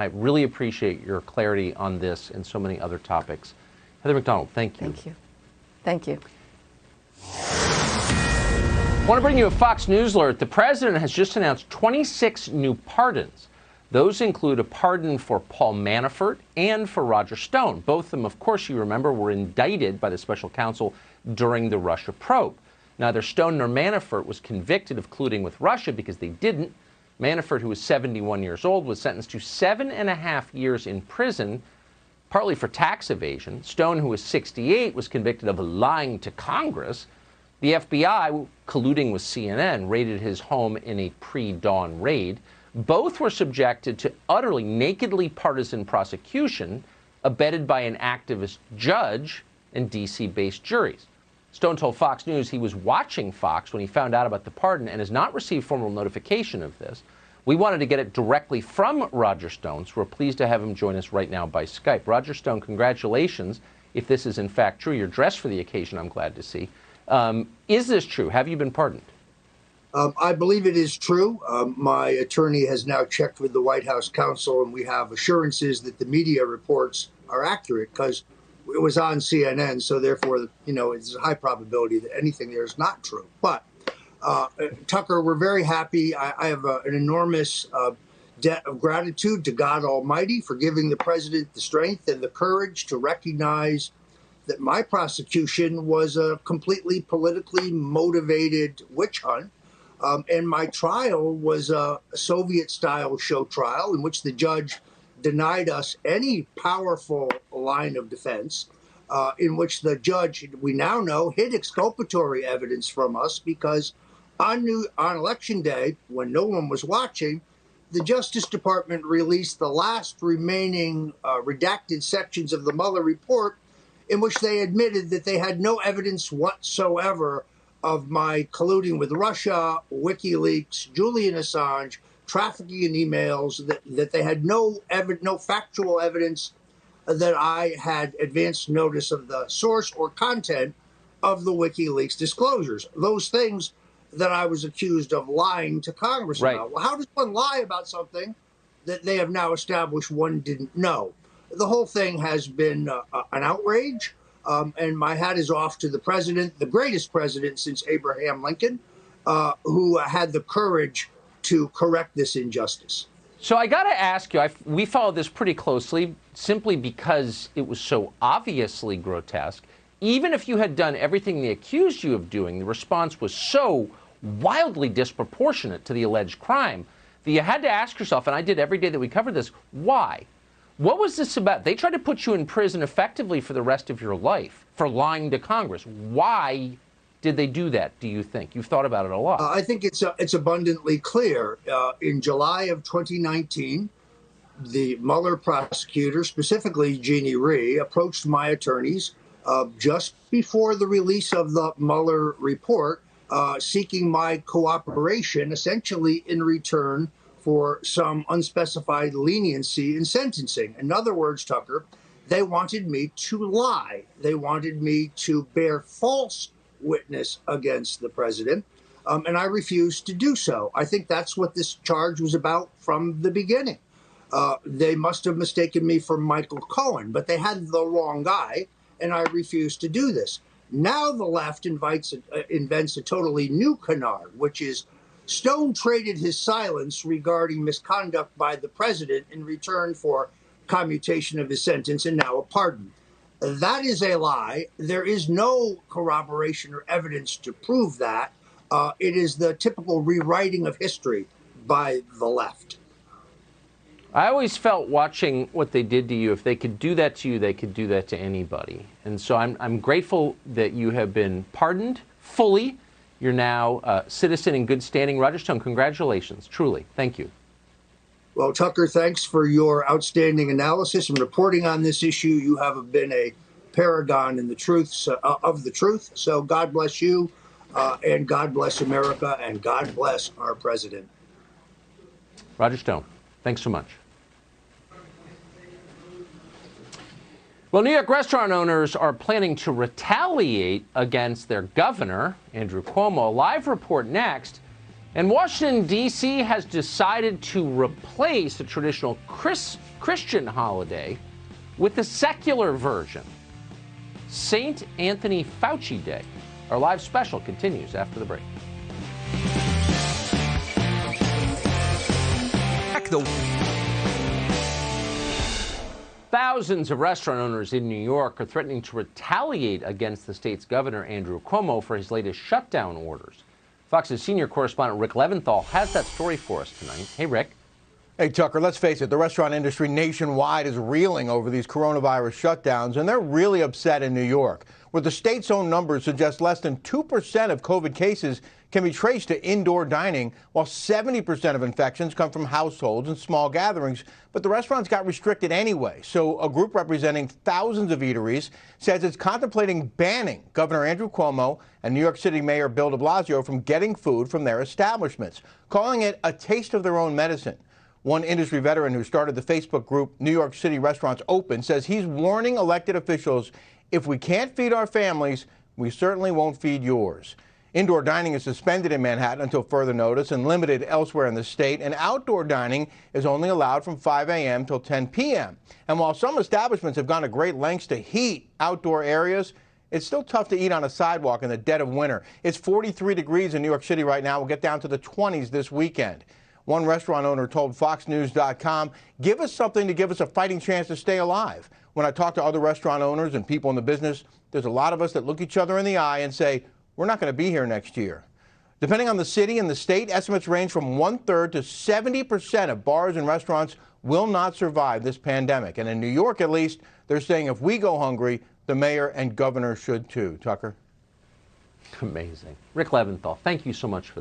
I really appreciate your clarity on this and so many other topics. Heather McDonald, thank you. Thank you. Thank you. I want to bring you a Fox News alert. The president has just announced 26 new pardons. Those include a pardon for Paul Manafort and for Roger Stone. Both of them, of course, you remember, were indicted by the special counsel during the Russia probe. Neither Stone nor Manafort was convicted of colluding with Russia because they didn't. Manafort, who was 71 years old, was sentenced to 7.5 years in prison, partly for tax evasion. Stone, who was 68, was convicted of lying to Congress. The FBI, colluding with CNN, raided his home in a pre-dawn raid. Both were subjected to utterly nakedly partisan prosecution, abetted by an activist judge and D.C.-based juries. Stone told Fox News he was watching Fox when he found out about the pardon and has not received formal notification of this. We wanted to get it directly from Roger Stone, so we're pleased to have him join us right now by Skype. Roger Stone, congratulations. If this is in fact true, you're dressed for the occasion, I'm glad to see. Is this true? Have you been pardoned? I believe it is true. My attorney has now checked with the White House counsel, and we have assurances that the media reports are accurate because it was on CNN. So therefore, it's a high probability that anything there is not true. But Tucker, we're very happy. I have an enormous debt of gratitude to God Almighty for giving the president the strength and the courage to recognize that my prosecution was a completely politically motivated witch hunt. And my trial was a Soviet-style show trial in which the judge denied us any powerful line of defense, in which the judge, we now know, hid exculpatory evidence from us because on Election Day, when no one was watching, the Justice Department released the last remaining redacted sections of the Mueller report in which they admitted that they had no evidence whatsoever of my colluding with Russia, WikiLeaks, Julian Assange, trafficking in emails, that they had no factual evidence that I had advanced notice of the source or content of the WikiLeaks disclosures. Those things that I was accused of lying to Congress about. Well, how does one lie about something that they have now established one didn't know? The whole thing has been an outrage. And my hat is off to the president, the greatest president since Abraham Lincoln, who had the courage to correct this injustice. So I got to ask you, we followed this pretty closely simply because it was so obviously grotesque. Even if you had done everything they accused you of doing, the response was so wildly disproportionate to the alleged crime that you had to ask yourself, and I did every day that we covered this, why? What was this about? They tried to put you in prison effectively for the rest of your life for lying to Congress. Why did they do that, do you think? You've thought about it a lot. I think it's abundantly clear. In July of 2019, the Mueller prosecutor, specifically Jeannie Rhee, approached my attorneys just before the release of the Mueller report, seeking my cooperation, essentially in return for some unspecified leniency in sentencing. In other words, Tucker, they wanted me to lie. They wanted me to bear false witness against the president, and I refused to do so. I think that's what this charge was about from the beginning. They must have mistaken me for Michael Cohen, but they had the wrong guy, and I refused to do this. Now the left invents a totally new canard, which is Stone traded his silence regarding misconduct by the president in return for commutation of his sentence and now a pardon. That is a lie. There is no corroboration or evidence to prove that. It is the typical rewriting of history by the left. I always felt watching what they did to you, if they could do that to you, they could do that to anybody. And so I'm grateful that you have been pardoned fully. You're now a citizen in good standing. Roger Stone, congratulations, truly. Thank you. Well, Tucker, thanks for your outstanding analysis and reporting on this issue. You have been a paragon in the truths of the truth. So God bless you, and God bless America, and God bless our president. Roger Stone, thanks so much. Well, New York restaurant owners are planning to retaliate against their governor, Andrew Cuomo. A live report next. And Washington, D.C. has decided to replace the traditional Christian holiday with the secular version, St. Anthony Fauci Day. Our live special continues after the break. Thousands of restaurant owners in New York are threatening to retaliate against the state's governor, Andrew Cuomo, for his latest shutdown orders. Fox's senior correspondent Rick Leventhal has that story for us tonight. Hey, Rick. Hey, Tucker, let's face it, the restaurant industry nationwide is reeling over these coronavirus shutdowns, and they're really upset in New York, where the state's own numbers suggest less than 2% of COVID cases can be traced to indoor dining, while 70% of infections come from households and small gatherings. But the restaurants got restricted anyway. So a group representing thousands of eateries says it's contemplating banning Governor Andrew Cuomo and New York City Mayor Bill de Blasio from getting food from their establishments, calling it a taste of their own medicine. One industry veteran who started the Facebook group New York City Restaurants Open says he's warning elected officials, if we can't feed our families, we certainly won't feed yours. Indoor dining is suspended in Manhattan until further notice and limited elsewhere in the state, and outdoor dining is only allowed from 5 a.m. till 10 p.m. And while some establishments have gone to great lengths to heat outdoor areas, it's still tough to eat on a sidewalk in the dead of winter. It's 43 degrees in New York City right now. We'll get down to the 20s this weekend. One restaurant owner told FoxNews.com, give us something to give us a fighting chance to stay alive. When I talk to other restaurant owners and people in the business, there's a lot of us that look each other in the eye and say, we're not going to be here next year. Depending on the city and the state, estimates range from 1/3 to 70% of bars and restaurants will not survive this pandemic. And in New York, at least, they're saying if we go hungry, the mayor and governor should too. Tucker? Amazing. Rick Leventhal, thank you so much for